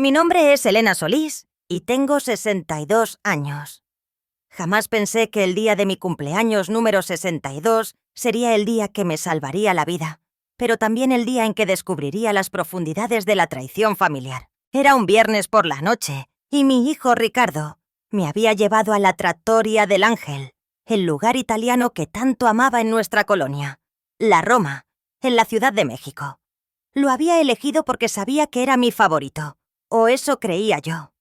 Mi nombre es Elena Solís y tengo 62 años. Jamás pensé que el día de mi cumpleaños número 62 sería el día que me salvaría la vida, pero también el día en que descubriría las profundidades de la traición familiar. Era un viernes por la noche y mi hijo Ricardo me había llevado a la Trattoria del Ángel, el lugar italiano que tanto amaba en nuestra colonia, la Roma, en la Ciudad de México. Lo había elegido porque sabía que era mi favorito, o eso creía yo.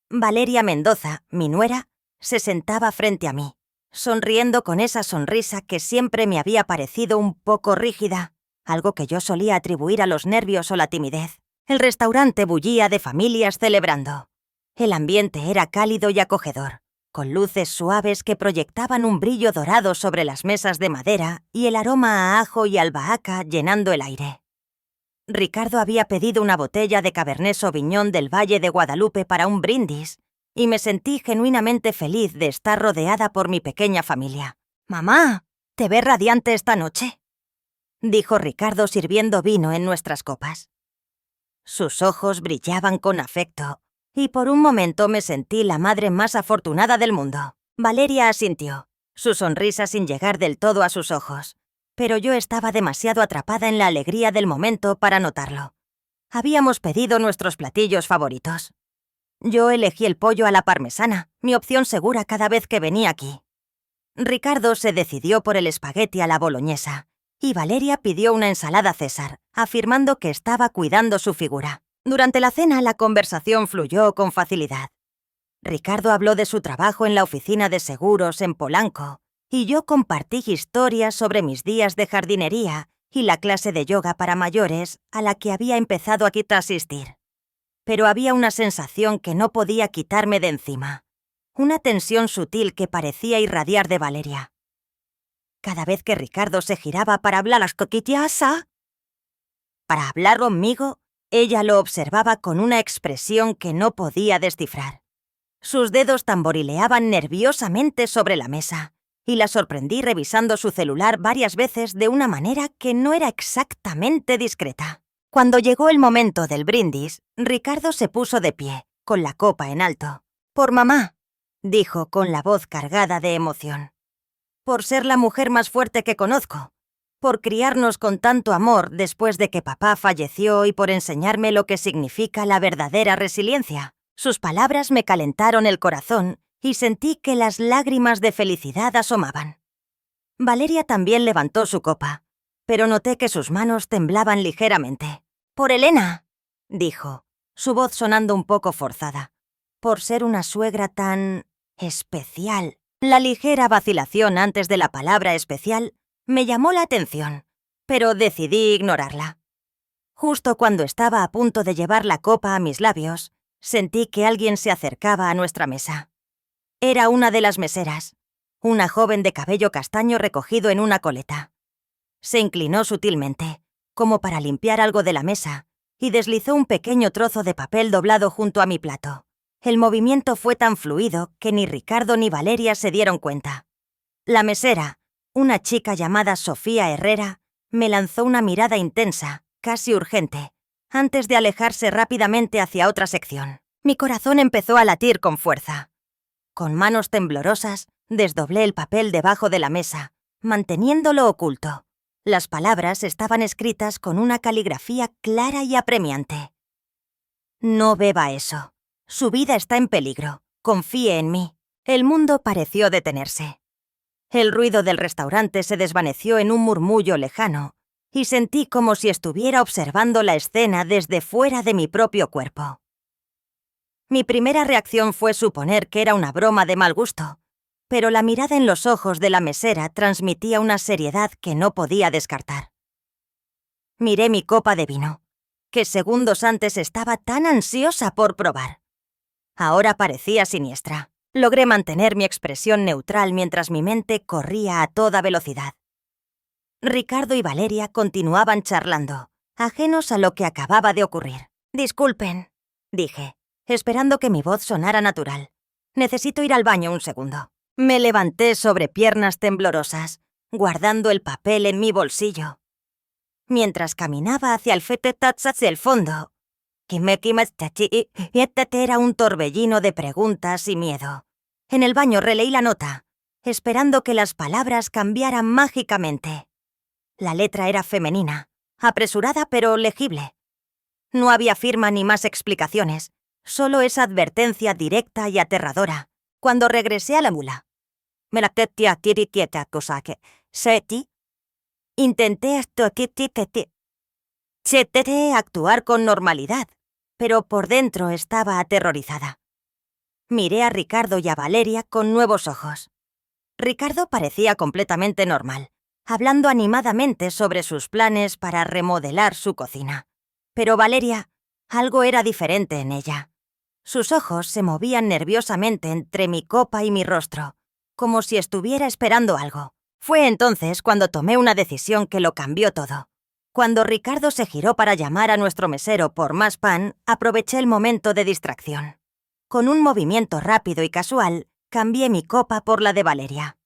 Valeria Mendoza, mi nuera, se sentaba frente a mí, sonriendo con esa sonrisa que siempre me había parecido un poco rígida, algo que yo solía atribuir a los nervios o la timidez. El restaurante bullía de familias celebrando. El ambiente era cálido y acogedor, con luces suaves que proyectaban un brillo dorado sobre las mesas de madera y el aroma a ajo y albahaca llenando el aire. Ricardo había pedido una botella de Cabernet Sauvignon del Valle de Guadalupe para un brindis, y me sentí genuinamente feliz de estar rodeada por mi pequeña familia. «Mamá, ¿te ves radiante esta noche?», dijo Ricardo sirviendo vino en nuestras copas. Sus ojos brillaban con afecto, y por un momento me sentí la madre más afortunada del mundo. Valeria asintió, su sonrisa sin llegar del todo a sus ojos, pero yo estaba demasiado atrapada en la alegría del momento para notarlo. Habíamos pedido nuestros platillos favoritos. Yo elegí el pollo a la parmesana, mi opción segura cada vez que venía aquí. Ricardo se decidió por el espagueti a la boloñesa, y Valeria pidió una ensalada César, afirmando que estaba cuidando su figura. Durante la cena la conversación fluyó con facilidad. Ricardo habló de su trabajo en la oficina de seguros en Polanco, y yo compartí historias sobre mis días de jardinería y la clase de yoga para mayores a la que había empezado a asistir. Pero había una sensación que no podía quitarme de encima, una tensión sutil que parecía irradiar de Valeria. Cada vez que Ricardo se giraba para hablar las coquillas, para hablar conmigo, ella lo observaba con una expresión que no podía descifrar. Sus dedos tamborileaban nerviosamente sobre la mesa, y la sorprendí revisando su celular varias veces de una manera que no era exactamente discreta. Cuando llegó el momento del brindis, Ricardo se puso de pie, con la copa en alto. «Por mamá», dijo con la voz cargada de emoción. «Por ser la mujer más fuerte que conozco. Por criarnos con tanto amor después de que papá falleció y por enseñarme lo que significa la verdadera resiliencia». Sus palabras me calentaron el corazón y sentí que las lágrimas de felicidad asomaban. Valeria también levantó su copa, pero noté que sus manos temblaban ligeramente. «Por Elena», dijo, su voz sonando un poco forzada. «Por ser una suegra tan especial». La ligera vacilación antes de la palabra especial me llamó la atención, pero decidí ignorarla. Justo cuando estaba a punto de llevar la copa a mis labios, sentí que alguien se acercaba a nuestra mesa. Era una de las meseras, una joven de cabello castaño recogido en una coleta. Se inclinó sutilmente, como para limpiar algo de la mesa, y deslizó un pequeño trozo de papel doblado junto a mi plato. El movimiento fue tan fluido que ni Ricardo ni Valeria se dieron cuenta. La mesera, una chica llamada Sofía Herrera, me lanzó una mirada intensa, casi urgente, antes de alejarse rápidamente hacia otra sección. Mi corazón empezó a latir con fuerza. Con manos temblorosas, desdoblé el papel debajo de la mesa, manteniéndolo oculto. Las palabras estaban escritas con una caligrafía clara y apremiante. «No beba eso. Su vida está en peligro. Confíe en mí». El mundo pareció detenerse. El ruido del restaurante se desvaneció en un murmullo lejano, y sentí como si estuviera observando la escena desde fuera de mi propio cuerpo. Mi primera reacción fue suponer que era una broma de mal gusto, pero la mirada en los ojos de la mesera transmitía una seriedad que no podía descartar. Miré mi copa de vino, que segundos antes estaba tan ansiosa por probar. Ahora parecía siniestra. Logré mantener mi expresión neutral mientras mi mente corría a toda velocidad. Ricardo y Valeria continuaban charlando, ajenos a lo que acababa de ocurrir. «Disculpen», dije, esperando que mi voz sonara natural. «Necesito ir al baño un segundo». Me levanté sobre piernas temblorosas, guardando el papel en mi bolsillo. Mientras caminaba hacia el fetetats hacia el fondo, Y este era un torbellino de preguntas y miedo. En el baño releí la nota, esperando que las palabras cambiaran mágicamente. La letra era femenina, apresurada pero legible. No había firma ni más explicaciones, solo esa advertencia directa y aterradora. Cuando regresé a la mula, intenté actuar con normalidad, pero por dentro estaba aterrorizada. Miré a Ricardo y a Valeria con nuevos ojos. Ricardo parecía completamente normal, hablando animadamente sobre sus planes para remodelar su cocina. Pero Valeria, algo era diferente en ella. Sus ojos se movían nerviosamente entre mi copa y mi rostro, como si estuviera esperando algo. Fue entonces cuando tomé una decisión que lo cambió todo. Cuando Ricardo se giró para llamar a nuestro mesero por más pan, aproveché el momento de distracción. Con un movimiento rápido y casual, cambié mi copa por la de Valeria.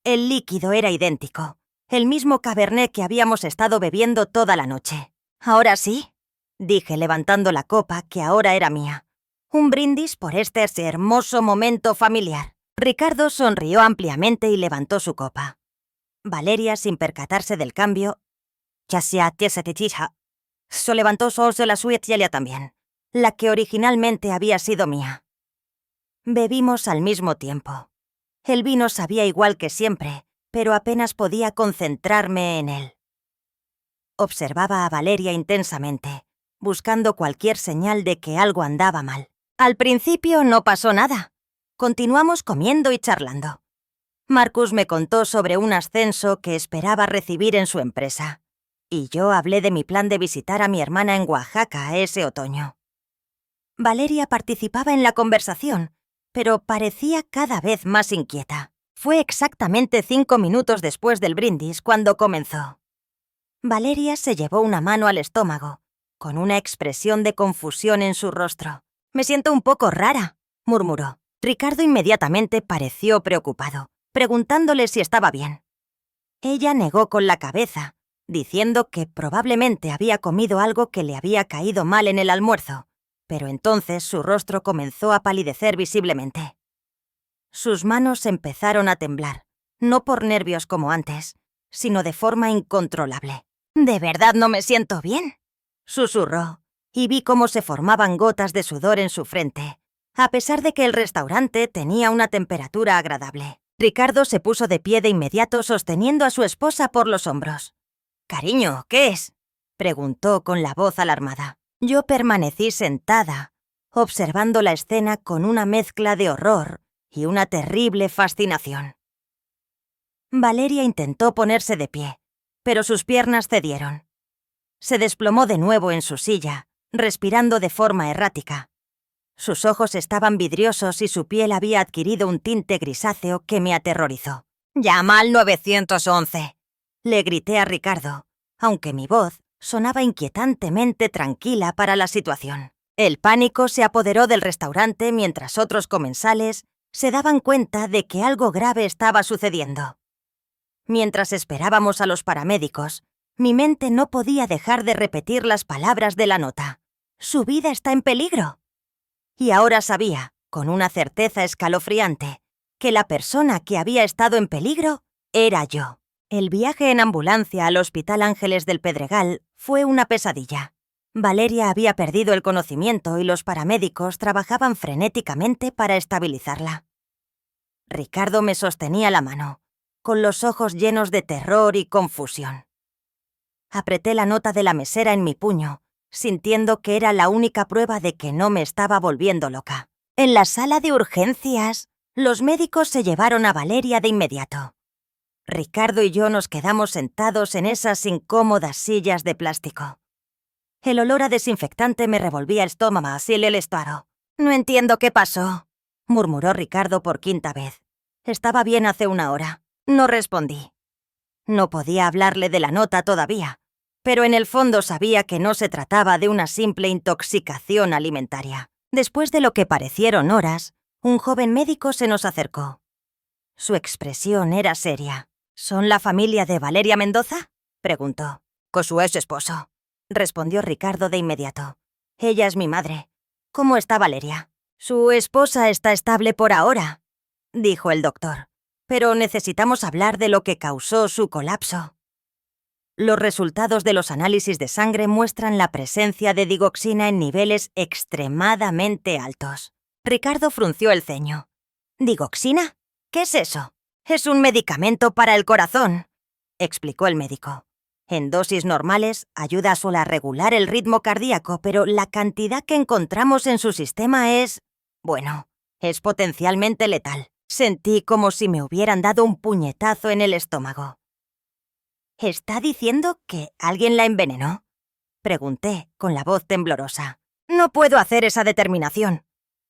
El líquido era idéntico, el mismo cabernet que habíamos estado bebiendo toda la noche. «Ahora sí», dije levantando la copa que ahora era mía. Un brindis por este hermoso momento familiar. Ricardo sonrió ampliamente y levantó su copa. Valeria, sin percatarse del cambio, se levantó la suya también, la que originalmente había sido mía. Bebimos al mismo tiempo. El vino sabía igual que siempre, pero apenas podía concentrarme en él. Observaba a Valeria intensamente, buscando cualquier señal de que algo andaba mal. Al principio no pasó nada. Continuamos comiendo y charlando. Marcus me contó sobre un ascenso que esperaba recibir en su empresa, y yo hablé de mi plan de visitar a mi hermana en Oaxaca ese otoño. Valeria participaba en la conversación, pero parecía cada vez más inquieta. Fue exactamente 5 minutos después del brindis cuando comenzó. Valeria se llevó una mano al estómago, con una expresión de confusión en su rostro. «Me siento un poco rara», murmuró. Ricardo inmediatamente pareció preocupado, preguntándole si estaba bien. Ella negó con la cabeza, diciendo que probablemente había comido algo que le había caído mal en el almuerzo, pero entonces su rostro comenzó a palidecer visiblemente. Sus manos empezaron a temblar, no por nervios como antes, sino de forma incontrolable. «¿De verdad no me siento bien?», susurró, y vi cómo se formaban gotas de sudor en su frente, a pesar de que el restaurante tenía una temperatura agradable. Ricardo se puso de pie de inmediato sosteniendo a su esposa por los hombros. «Cariño, ¿qué es?», preguntó con la voz alarmada. Yo permanecí sentada, observando la escena con una mezcla de horror y una terrible fascinación. Valeria intentó ponerse de pie, pero sus piernas cedieron. Se desplomó de nuevo en su silla, respirando de forma errática. Sus ojos estaban vidriosos y su piel había adquirido un tinte grisáceo que me aterrorizó. «¡Llama al 911!», le grité a Ricardo, aunque mi voz sonaba inquietantemente tranquila para la situación. El pánico se apoderó del restaurante mientras otros comensales se daban cuenta de que algo grave estaba sucediendo. Mientras esperábamos a los paramédicos, mi mente no podía dejar de repetir las palabras de la nota. «Su vida está en peligro». Y ahora sabía, con una certeza escalofriante, que la persona que había estado en peligro era yo. El viaje en ambulancia al Hospital Ángeles del Pedregal fue una pesadilla. Valeria había perdido el conocimiento y los paramédicos trabajaban frenéticamente para estabilizarla. Ricardo me sostenía la mano, con los ojos llenos de terror y confusión. Apreté la nota de la mesera en mi puño, sintiendo que era la única prueba de que no me estaba volviendo loca. En la sala de urgencias, los médicos se llevaron a Valeria de inmediato. Ricardo y yo nos quedamos sentados en esas incómodas sillas de plástico. El olor a desinfectante me revolvía el estómago y el estómago. «No entiendo qué pasó», murmuró Ricardo por 5ª vez. «Estaba bien hace 1 hora». No respondí. No podía hablarle de la nota todavía, pero en el fondo sabía que no se trataba de una simple intoxicación alimentaria. Después de lo que parecieron horas, un joven médico se nos acercó. Su expresión era seria. «¿Son la familia de Valeria Mendoza?», preguntó. «Con su ex esposo», respondió Ricardo de inmediato. Ella es mi madre. ¿Cómo está Valeria? Su esposa está estable por ahora, dijo el doctor. Pero necesitamos hablar de lo que causó su colapso. Los resultados de los análisis de sangre muestran la presencia de digoxina en niveles extremadamente altos. Ricardo frunció el ceño. ¿Digoxina? ¿Qué es eso? Es un medicamento para el corazón, explicó el médico. En dosis normales ayuda solo a regular el ritmo cardíaco, pero la cantidad que encontramos en su sistema es... bueno, es potencialmente letal. Sentí como si me hubieran dado un puñetazo en el estómago. ¿Está diciendo que alguien la envenenó? Pregunté, con la voz temblorosa. No puedo hacer esa determinación,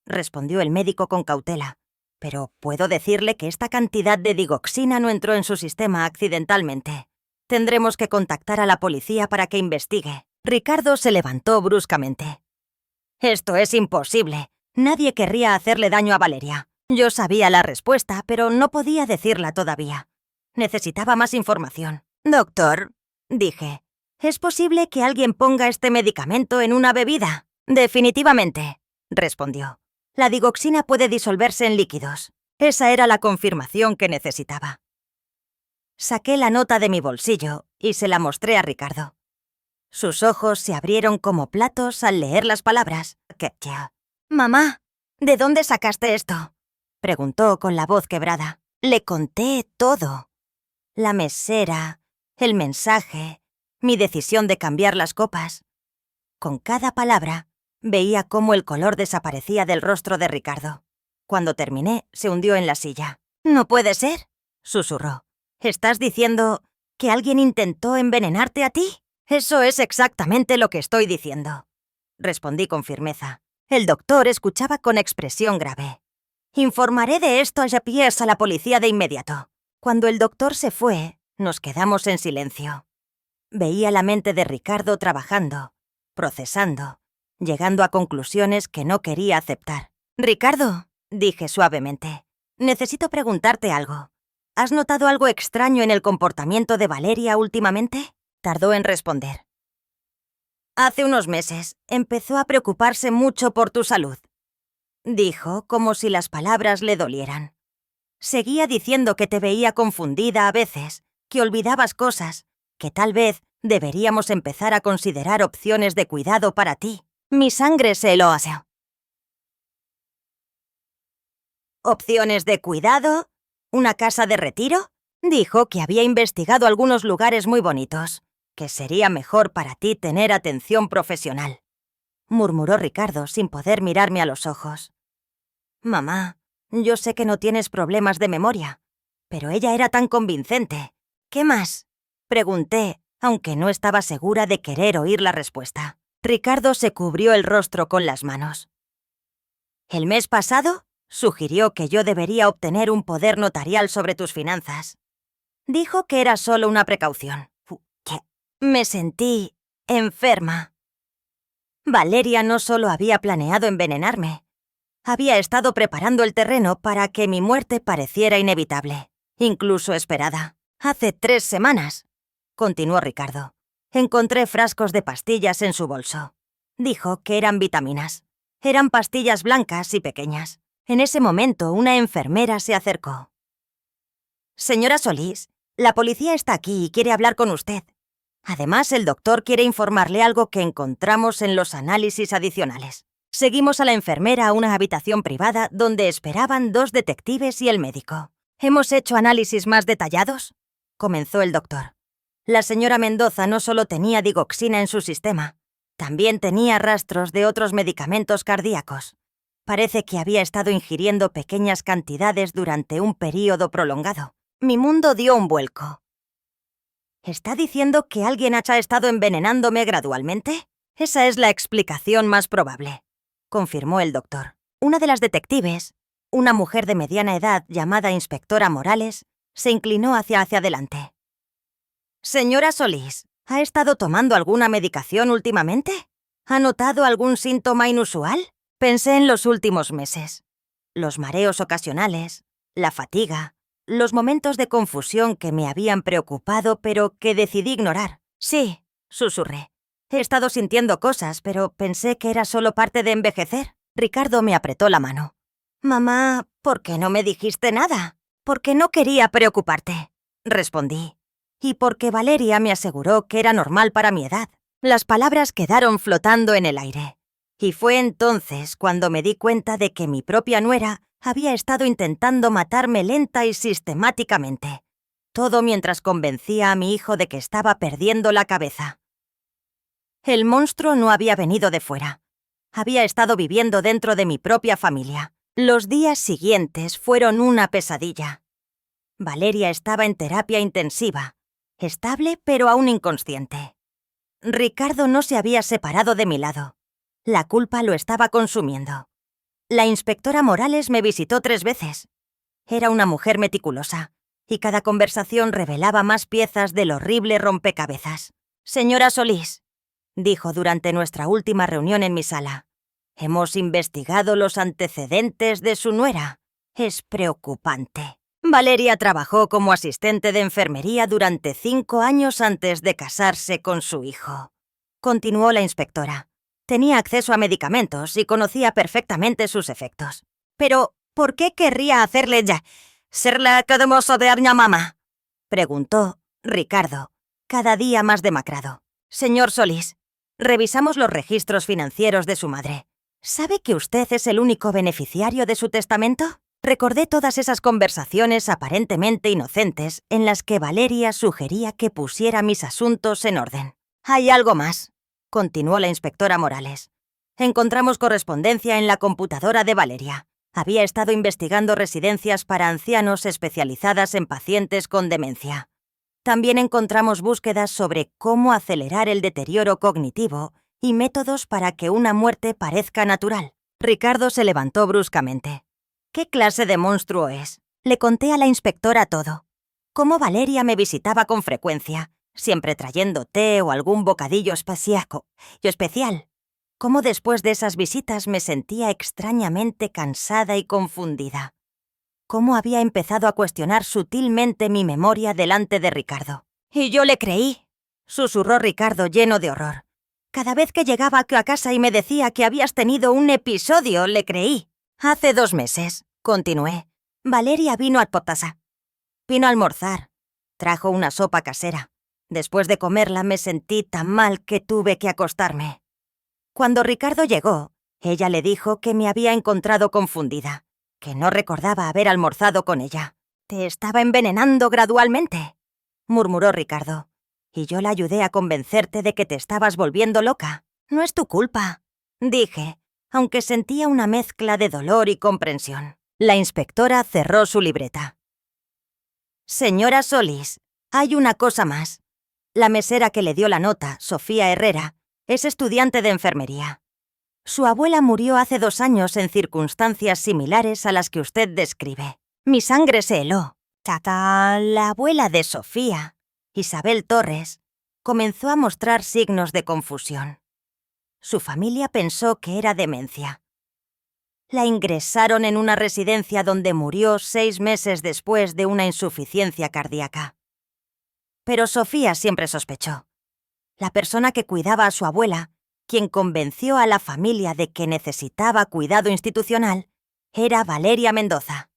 respondió el médico con cautela. Pero puedo decirle que esta cantidad de digoxina no entró en su sistema accidentalmente. Tendremos que contactar a la policía para que investigue. Ricardo se levantó bruscamente. Esto es imposible. Nadie querría hacerle daño a Valeria. Yo sabía la respuesta, pero no podía decirla todavía. Necesitaba más información. Doctor, dije, ¿es posible que alguien ponga este medicamento en una bebida? Definitivamente, respondió. La digoxina puede disolverse en líquidos. Esa era la confirmación que necesitaba. Saqué la nota de mi bolsillo y se la mostré a Ricardo. Sus ojos se abrieron como platos al leer las palabras. Mamá, ¿de dónde sacaste esto? Preguntó con la voz quebrada. Le conté todo. La mesera, el mensaje, mi decisión de cambiar las copas. Con cada palabra, veía cómo el color desaparecía del rostro de Ricardo. Cuando terminé, se hundió en la silla. «¿No puede ser?», susurró. «¿Estás diciendo que alguien intentó envenenarte a ti?» «Eso es exactamente lo que estoy diciendo», respondí con firmeza. El doctor escuchaba con expresión grave. «Informaré de esto a Japiés, a la policía de inmediato». Cuando el doctor se fue, nos quedamos en silencio. Veía la mente de Ricardo trabajando, procesando, llegando a conclusiones que no quería aceptar. «Ricardo», dije suavemente, «necesito preguntarte algo. ¿Has notado algo extraño en el comportamiento de Valeria últimamente?» Tardó en responder. «Hace unos meses empezó a preocuparse mucho por tu salud», dijo como si las palabras le dolieran. «Seguía diciendo que te veía confundida a veces, que olvidabas cosas, que tal vez deberíamos empezar a considerar opciones de cuidado para ti. Mi sangre se lo hace». ¿Opciones de cuidado? ¿Una casa de retiro? Dijo que había investigado algunos lugares muy bonitos, que sería mejor para ti tener atención profesional. Murmuró Ricardo sin poder mirarme a los ojos. «Mamá, yo sé que no tienes problemas de memoria, pero ella era tan convincente. ¿Qué más?», pregunté, aunque no estaba segura de querer oír la respuesta. Ricardo se cubrió el rostro con las manos. «El mes pasado sugirió que yo debería obtener un poder notarial sobre tus finanzas. Dijo que era solo una precaución. Me sentí enferma. Valeria no solo había planeado envenenarme, había estado preparando el terreno para que mi muerte pareciera inevitable, incluso esperada. Hace 3 semanas, continuó Ricardo, encontré frascos de pastillas en su bolso. Dijo que eran vitaminas. Eran pastillas blancas y pequeñas. En ese momento, una enfermera se acercó. «Señora Solís, la policía está aquí y quiere hablar con usted. Además, el doctor quiere informarle algo que encontramos en los análisis adicionales». Seguimos a la enfermera a una habitación privada donde esperaban 2 detectives y el médico. «¿Hemos hecho análisis más detallados?», comenzó el doctor. La señora Mendoza no solo tenía digoxina en su sistema, también tenía rastros de otros medicamentos cardíacos. Parece que había estado ingiriendo pequeñas cantidades durante un período prolongado. Mi mundo dio un vuelco. ¿Está diciendo que alguien ha estado envenenándome gradualmente? Esa es la explicación más probable, confirmó el doctor. Una de las detectives, una mujer de mediana edad llamada Inspectora Morales, se inclinó hacia adelante. «Señora Solís, ¿ha estado tomando alguna medicación últimamente? ¿Ha notado algún síntoma inusual?» Pensé en los últimos meses. Los mareos ocasionales, la fatiga, los momentos de confusión que me habían preocupado pero que decidí ignorar. «Sí», susurré. He estado sintiendo cosas, pero pensé que era solo parte de envejecer. Ricardo me apretó la mano. «Mamá, ¿por qué no me dijiste nada?» «Porque no quería preocuparte», respondí. Y porque Valeria me aseguró que era normal para mi edad. Las palabras quedaron flotando en el aire. Y fue entonces cuando me di cuenta de que mi propia nuera había estado intentando matarme lenta y sistemáticamente. Todo mientras convencía a mi hijo de que estaba perdiendo la cabeza. El monstruo no había venido de fuera. Había estado viviendo dentro de mi propia familia. Los días siguientes fueron una pesadilla. Valeria estaba en terapia intensiva, estable pero aún inconsciente. Ricardo no se había separado de mi lado. La culpa lo estaba consumiendo. La inspectora Morales me visitó 3 veces. Era una mujer meticulosa, y cada conversación revelaba más piezas del horrible rompecabezas. «Señora Solís», dijo durante nuestra última reunión en mi sala, «hemos investigado los antecedentes de su nuera. Es preocupante. Valeria trabajó como asistente de enfermería durante 5 años antes de casarse con su hijo», continuó la inspectora. «Tenía acceso a medicamentos y conocía perfectamente sus efectos. Pero, ¿por qué querría hacerle ya ser la hermosa de Arña mamá?», preguntó Ricardo, cada día más demacrado. «Señor Solís, revisamos los registros financieros de su madre. ¿Sabe que usted es el único beneficiario de su testamento?» Recordé todas esas conversaciones aparentemente inocentes en las que Valeria sugería que pusiera mis asuntos en orden. «Hay algo más», continuó la inspectora Morales. «Encontramos correspondencia en la computadora de Valeria. Había estado investigando residencias para ancianos especializadas en pacientes con demencia. También encontramos búsquedas sobre cómo acelerar el deterioro cognitivo y métodos para que una muerte parezca natural». Ricardo se levantó bruscamente. «¿Qué clase de monstruo es?». Le conté a la inspectora todo. Cómo Valeria me visitaba con frecuencia, siempre trayendo té o algún bocadillo especial. Cómo después de esas visitas me sentía extrañamente cansada y confundida. Cómo había empezado a cuestionar sutilmente mi memoria delante de Ricardo. «Y yo le creí», susurró Ricardo lleno de horror. «Cada vez que llegaba a casa y me decía que habías tenido un episodio, le creí. Hace 2 meses», continué, «Valeria vino a Potasa. Vino a almorzar. Trajo una sopa casera. Después de comerla me sentí tan mal que tuve que acostarme. Cuando Ricardo llegó, ella le dijo que me había encontrado confundida, que no recordaba haber almorzado con ella. «Te estaba envenenando gradualmente», murmuró Ricardo, «y yo la ayudé a convencerte de que te estabas volviendo loca. No es tu culpa», dije, aunque sentía una mezcla de dolor y comprensión. La inspectora cerró su libreta. «Señora Solís, hay una cosa más. La mesera que le dio la nota, Sofía Herrera, es estudiante de enfermería. Su abuela murió hace 2 años en circunstancias similares a las que usted describe. Mi sangre se heló. La abuela de Sofía, Isabel Torres, comenzó a mostrar signos de confusión. Su familia pensó que era demencia. La ingresaron en una residencia donde murió 6 meses después de una insuficiencia cardíaca. Pero Sofía siempre sospechó. La persona que cuidaba a su abuela, quien convenció a la familia de que necesitaba cuidado institucional, era Valeria Mendoza.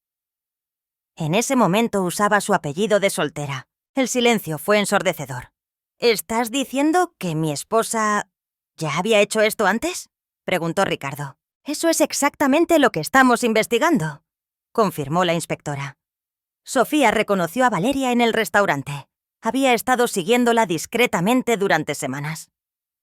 En ese momento usaba su apellido de soltera. El silencio fue ensordecedor. «¿Estás diciendo que mi esposa ya había hecho esto antes?», preguntó Ricardo. «Eso es exactamente lo que estamos investigando», confirmó la inspectora. Sofía reconoció a Valeria en el restaurante. Había estado siguiéndola discretamente durante semanas.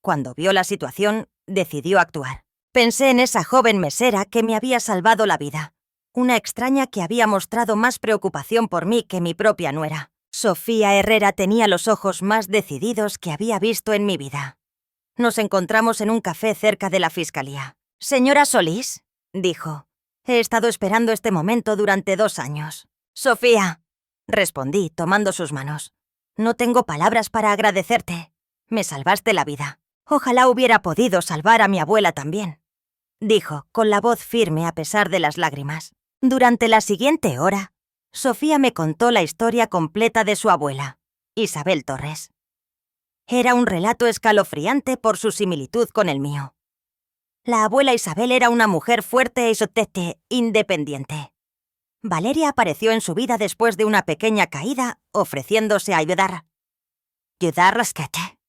Cuando vio la situación, decidió actuar. Pensé en esa joven mesera que me había salvado la vida. Una extraña que había mostrado más preocupación por mí que mi propia nuera. Sofía Herrera tenía los ojos más decididos que había visto en mi vida. Nos encontramos en un café cerca de la fiscalía. «Señora Solís», dijo, «he estado esperando este momento durante 2 años». «Sofía», respondí tomando sus manos, «no tengo palabras para agradecerte. Me salvaste la vida. Ojalá hubiera podido salvar a mi abuela también», dijo, con la voz firme a pesar de las lágrimas. Durante la siguiente hora, Sofía me contó la historia completa de su abuela, Isabel Torres. Era un relato escalofriante por su similitud con el mío. La abuela Isabel era una mujer fuerte y sotete, independiente. Valeria apareció en su vida después de una pequeña caída, ofreciéndose a ayudar. Ayudar rescate.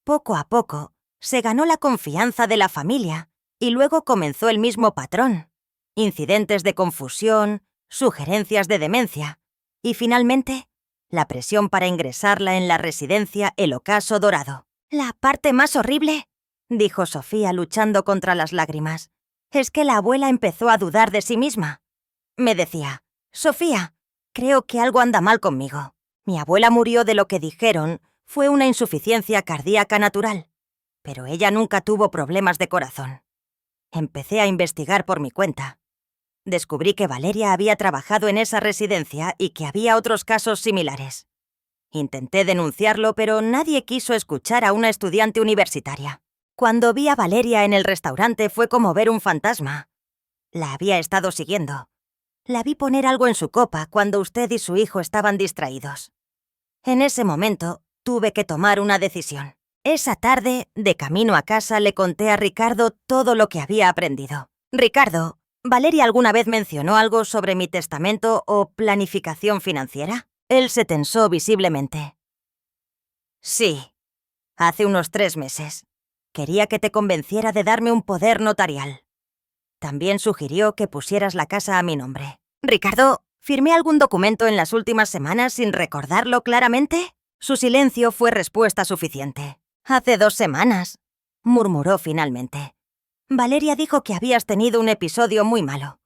Poco a poco, se ganó la confianza de la familia y luego comenzó el mismo patrón. Incidentes de confusión, sugerencias de demencia y finalmente, la presión para ingresarla en la residencia El Ocaso Dorado. La parte más horrible, dijo Sofía luchando contra las lágrimas, es que la abuela empezó a dudar de sí misma. Me decía, Sofía, creo que algo anda mal conmigo. Mi abuela murió de lo que dijeron fue una insuficiencia cardíaca natural, pero ella nunca tuvo problemas de corazón. Empecé a investigar por mi cuenta. Descubrí que Valeria había trabajado en esa residencia y que había otros casos similares. Intenté denunciarlo, pero nadie quiso escuchar a una estudiante universitaria. Cuando vi a Valeria en el restaurante fue como ver un fantasma. La había estado siguiendo. La vi poner algo en su copa cuando usted y su hijo estaban distraídos. En ese momento, tuve que tomar una decisión. Esa tarde, de camino a casa, le conté a Ricardo todo lo que había aprendido. Ricardo, ¿Valeria alguna vez mencionó algo sobre mi testamento o planificación financiera? Él se tensó visiblemente. Sí, hace unos 3 meses. Quería que te convenciera de darme un poder notarial. También sugirió que pusieras la casa a mi nombre. Ricardo, ¿firmé algún documento en las últimas semanas sin recordarlo claramente? Su silencio fue respuesta suficiente. Hace 2 semanas, murmuró finalmente. Valeria dijo que habías tenido un episodio muy malo.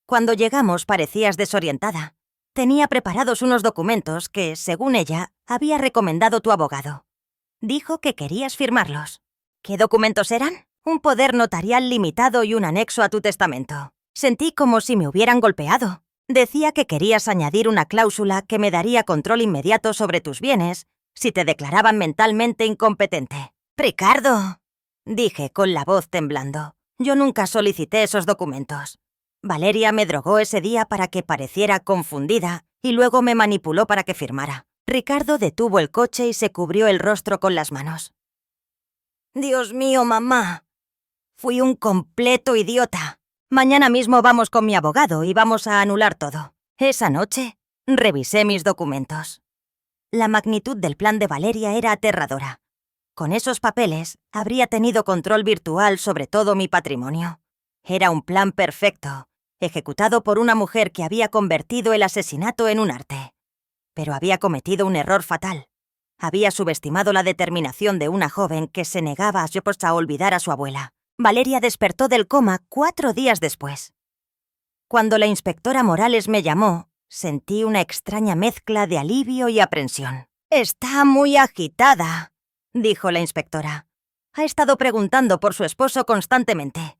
Cuando llegamos parecías desorientada. Tenía preparados unos documentos que, según ella, había recomendado tu abogado. Dijo que querías firmarlos. ¿Qué documentos eran? Un poder notarial limitado y un anexo a tu testamento. Sentí como si me hubieran golpeado. Decía que querías añadir una cláusula que me daría control inmediato sobre tus bienes si te declaraban mentalmente incompetente. ¡Ricardo!, dije con la voz temblando. Yo nunca solicité esos documentos. Valeria me drogó ese día para que pareciera confundida y luego me manipuló para que firmara. Ricardo detuvo el coche y se cubrió el rostro con las manos. Dios mío, mamá. Fui un completo idiota. Mañana mismo vamos con mi abogado y vamos a anular todo. Esa noche, revisé mis documentos. La magnitud del plan de Valeria era aterradora. Con esos papeles, habría tenido control virtual sobre todo mi patrimonio. Era un plan perfecto, ejecutado por una mujer que había convertido el asesinato en un arte. Pero había cometido un error fatal. Había subestimado la determinación de una joven que se negaba a olvidar a su abuela. Valeria despertó del coma 4 días después. Cuando la inspectora Morales me llamó, sentí una extraña mezcla de alivio y aprensión. «Está muy agitada», dijo la inspectora. «Ha estado preguntando por su esposo constantemente.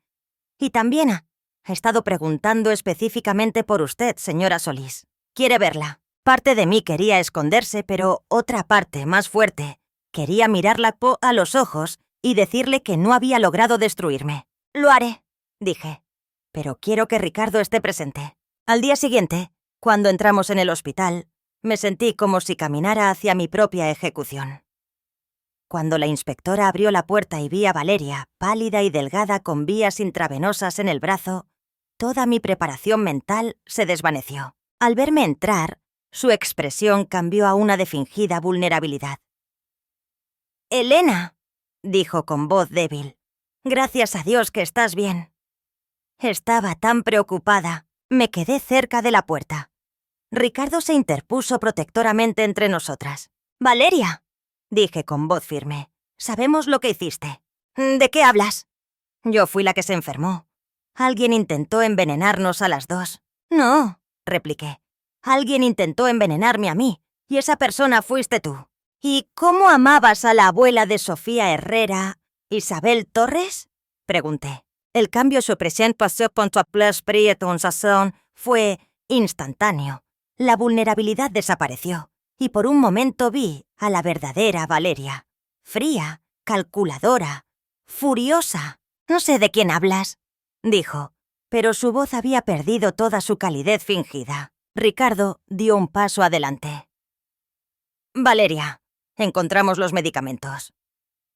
Y también ha estado preguntando específicamente por usted, señora Solís. Quiere verla». Parte de mí quería esconderse, pero otra parte, más fuerte, quería mirarla a los ojos y decirle que no había logrado destruirme. «Lo haré», dije. «Pero quiero que Ricardo esté presente». Al día siguiente, cuando entramos en el hospital, me sentí como si caminara hacia mi propia ejecución. Cuando la inspectora abrió la puerta y vi a Valeria, pálida y delgada con vías intravenosas en el brazo, toda mi preparación mental se desvaneció. Al verme entrar, su expresión cambió a una de fingida vulnerabilidad. «Elena», dijo con voz débil, «gracias a Dios que estás bien». Estaba tan preocupada. Me quedé cerca de la puerta. Ricardo se interpuso protectoramente entre nosotras. «Valeria», dije con voz firme, «sabemos lo que hiciste». «¿De qué hablas?» «Yo fui la que se enfermó. Alguien intentó envenenarnos a las 2». «No», repliqué. «Alguien intentó envenenarme a mí, y esa persona fuiste tú». «¿Y cómo amabas a la abuela de Sofía Herrera, Isabel Torres?», pregunté. El cambio su present pasó por tu esprit en sazón fue instantáneo. La vulnerabilidad desapareció, y por un momento vi a la verdadera Valeria. Fría, calculadora, furiosa. «No sé de quién hablas», dijo, pero su voz había perdido toda su calidez fingida. Ricardo dio un paso adelante. «Valeria, Encontramos los medicamentos.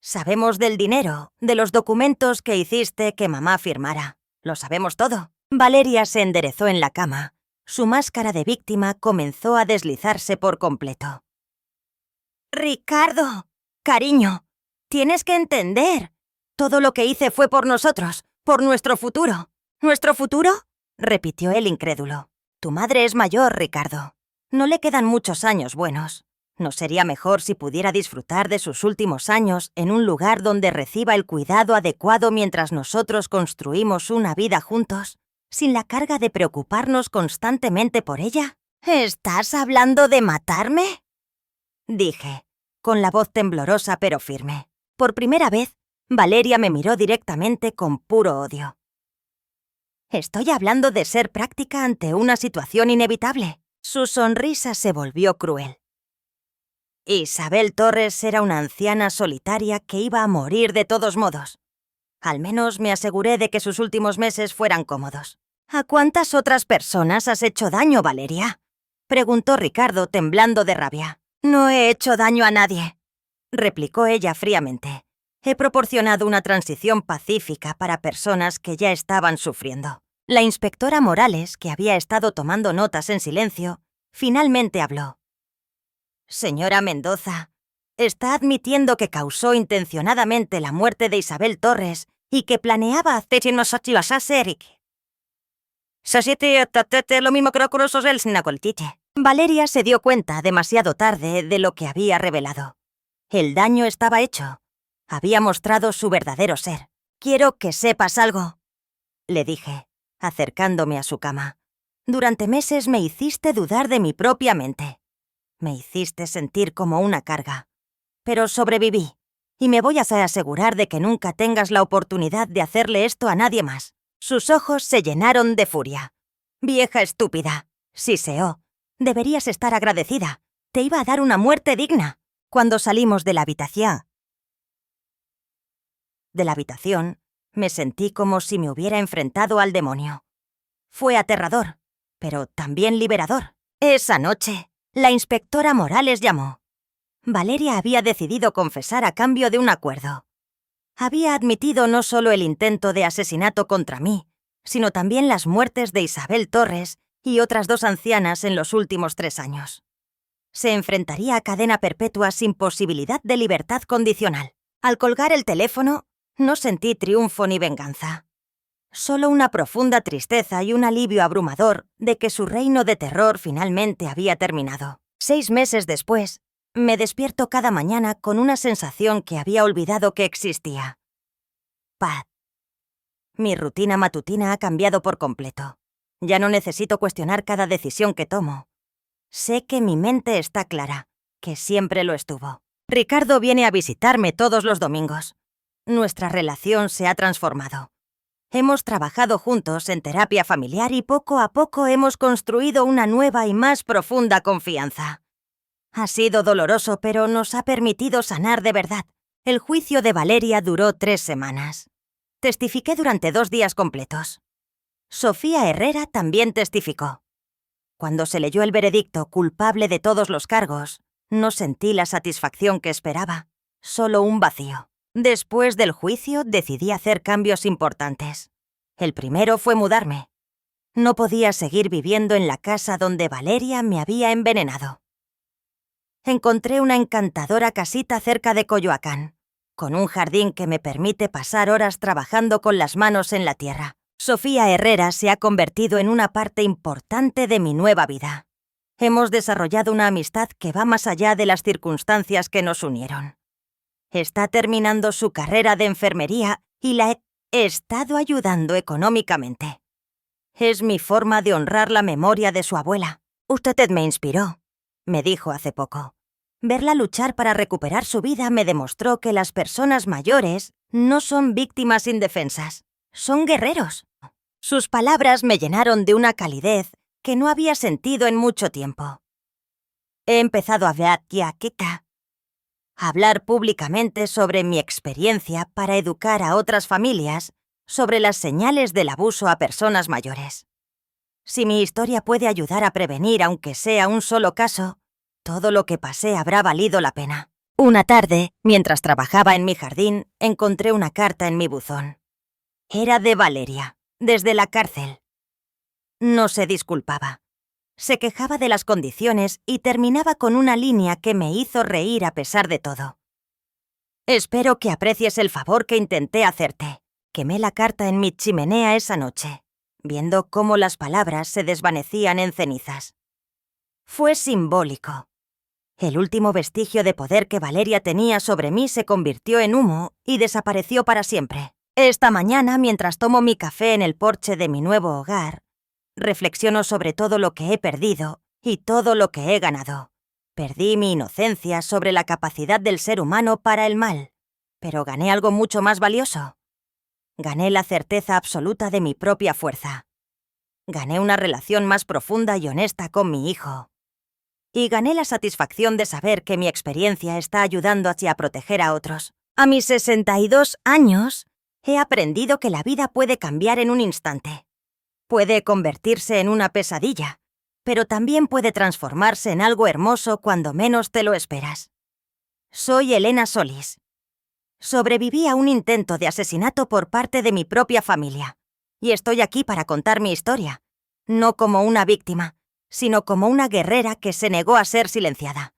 Sabemos del dinero, de los documentos que hiciste que mamá firmara. Lo sabemos todo. Valeria se enderezó en la cama. Su máscara de víctima comenzó a deslizarse por completo. Ricardo, cariño, tienes que entender. Todo lo que hice fue por nosotros, por nuestro futuro. ¿Nuestro futuro?, repitió él incrédulo. Tu madre es mayor, Ricardo. No le quedan muchos años buenos. ¿No sería mejor si pudiera disfrutar de sus últimos años en un lugar donde reciba el cuidado adecuado mientras nosotros construimos una vida juntos, sin la carga de preocuparnos constantemente por ella? ¿Estás hablando de matarme?, dije, con la voz temblorosa pero firme. Por primera vez, Valeria me miró directamente con puro odio. Estoy hablando de ser práctica ante una situación inevitable. Su sonrisa se volvió cruel. Isabel Torres era una anciana solitaria que iba a morir de todos modos. Al menos me aseguré de que sus últimos meses fueran cómodos. ¿A cuántas otras personas has hecho daño, Valeria?, preguntó Ricardo, temblando de rabia. No he hecho daño a nadie, replicó ella fríamente. He proporcionado una transición pacífica para personas que ya estaban sufriendo. La inspectora Morales, que había estado tomando notas en silencio, finalmente habló. Señora Mendoza, está admitiendo que causó intencionadamente la muerte de Isabel Torres y que planeaba hacer lo mismo que Valeria se dio cuenta demasiado tarde de lo que había revelado. El daño estaba hecho. Había mostrado su verdadero ser. Quiero que sepas algo, le dije, acercándome a su cama. Durante meses me hiciste dudar de mi propia mente. Me hiciste sentir como una carga. Pero sobreviví, y me voy a asegurar de que nunca tengas la oportunidad de hacerle esto a nadie más. Sus ojos se llenaron de furia. Vieja estúpida, siseó. Deberías estar agradecida. Te iba a dar una muerte digna. Cuando salimos de la habitación, me sentí como si me hubiera enfrentado al demonio. Fue aterrador, pero también liberador. Esa noche, la inspectora Morales llamó. Valeria había decidido confesar a cambio de un acuerdo. Había admitido no solo el intento de asesinato contra mí, sino también las muertes de Isabel Torres y otras 2 ancianas en los últimos 3 años. Se enfrentaría a cadena perpetua sin posibilidad de libertad condicional. Al colgar el teléfono, no sentí triunfo ni venganza. Solo una profunda tristeza y un alivio abrumador de que su reino de terror finalmente había terminado. 6 meses después, me despierto cada mañana con una sensación que había olvidado que existía. Paz. Mi rutina matutina ha cambiado por completo. Ya no necesito cuestionar cada decisión que tomo. Sé que mi mente está clara, que siempre lo estuvo. Ricardo viene a visitarme todos los domingos. Nuestra relación se ha transformado. Hemos trabajado juntos en terapia familiar y poco a poco hemos construido una nueva y más profunda confianza. Ha sido doloroso, pero nos ha permitido sanar de verdad. El juicio de Valeria duró 3 semanas. Testifiqué durante 2 días completos. Sofía Herrera también testificó. Cuando se leyó el veredicto culpable de todos los cargos, no sentí la satisfacción que esperaba, solo un vacío. Después del juicio decidí hacer cambios importantes. El primero fue mudarme. No podía seguir viviendo en la casa donde Valeria me había envenenado. Encontré una encantadora casita cerca de Coyoacán, con un jardín que me permite pasar horas trabajando con las manos en la tierra. Sofía Herrera se ha convertido en una parte importante de mi nueva vida. Hemos desarrollado una amistad que va más allá de las circunstancias que nos unieron. Está terminando su carrera de enfermería y la he estado ayudando económicamente. Es mi forma de honrar la memoria de su abuela. Usted me inspiró, me dijo hace poco. Verla luchar para recuperar su vida me demostró que las personas mayores no son víctimas indefensas, son guerreros. Sus palabras me llenaron de una calidez que no había sentido en mucho tiempo. He empezado a hablar públicamente sobre mi experiencia para educar a otras familias sobre las señales del abuso a personas mayores. Si mi historia puede ayudar a prevenir, aunque sea un solo caso, todo lo que pasé habrá valido la pena. Una tarde, mientras trabajaba en mi jardín, encontré una carta en mi buzón. Era de Valeria, desde la cárcel. No se disculpaba. Se quejaba de las condiciones y terminaba con una línea que me hizo reír a pesar de todo. Espero que aprecies el favor que intenté hacerte. Quemé la carta en mi chimenea esa noche, viendo cómo las palabras se desvanecían en cenizas. Fue simbólico. El último vestigio de poder que Valeria tenía sobre mí se convirtió en humo y desapareció para siempre. Esta mañana, mientras tomo mi café en el porche de mi nuevo hogar, reflexiono sobre todo lo que he perdido y todo lo que he ganado. Perdí mi inocencia sobre la capacidad del ser humano para el mal, pero gané algo mucho más valioso. Gané la certeza absoluta de mi propia fuerza. Gané una relación más profunda y honesta con mi hijo. Y gané la satisfacción de saber que mi experiencia está ayudando a proteger a otros. A mis 62 años, he aprendido que la vida puede cambiar en un instante. Puede convertirse en una pesadilla, pero también puede transformarse en algo hermoso cuando menos te lo esperas. Soy Elena Solis. Sobreviví a un intento de asesinato por parte de mi propia familia, y estoy aquí para contar mi historia, no como una víctima, sino como una guerrera que se negó a ser silenciada.